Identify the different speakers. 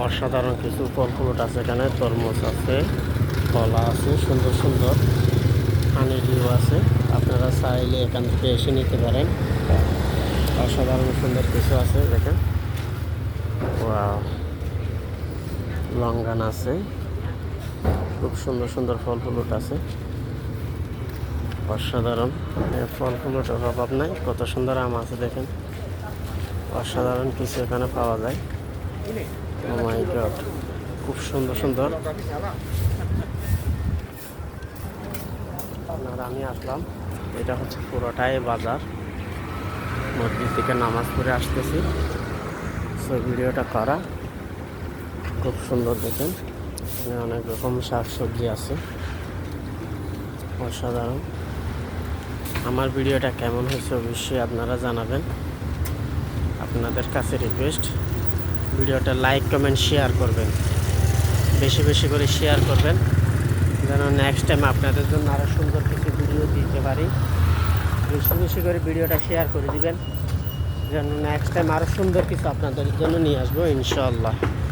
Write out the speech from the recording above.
Speaker 1: অসাধারণ কিছু ফল ফ্রুট আছে এখানে। তরমুজ আছে, কলা আছে, সুন্দর সুন্দর হানি ডিউ আছে। আপনারা চাইলে এখান থেকে এসে নিতে পারেন। অসাধারণ সুন্দর কিছু আছে দেখেন। লঙ্গান আছে, খুব সুন্দর সুন্দর ফল ফ্রুট আছে। অসাধারণ ফল ফ্রুটের অভাব নাই। কত সুন্দর আম আছে দেখেন। অসাধারণ কিছু এখানে পাওয়া যায়। ও মাই গড, খুব সুন্দর সুন্দর। আপনারা আমি আসলাম, এটা হচ্ছে পুরোটাই বাজার। মসজিদ থেকে নামাজ পড়ে আসতেছি, সো ভিডিওটা করা। খুব সুন্দর দেখেন, এখানে অনেক রকম শাকসবজি আছে। অসাধারণ। আমার ভিডিওটা কেমন হয়েছে অবশ্যই আপনারা জানাবেন। আপনাদের কাছে রিকোয়েস্ট, ভিডিওটা লাইক কমেন্ট শেয়ার করবেন, বেশি বেশি করে শেয়ার করবেন, যেন নেক্সট টাইম আপনাদের জন্য আরও সুন্দর কিছু ভিডিও দিতে পারি। বেশি বেশি করে ভিডিওটা শেয়ার করে দিবেন, যেন নেক্সট টাইম আরও সুন্দর কিছু আপনাদের জন্য নিয়ে আসবো ইনশাআল্লাহ।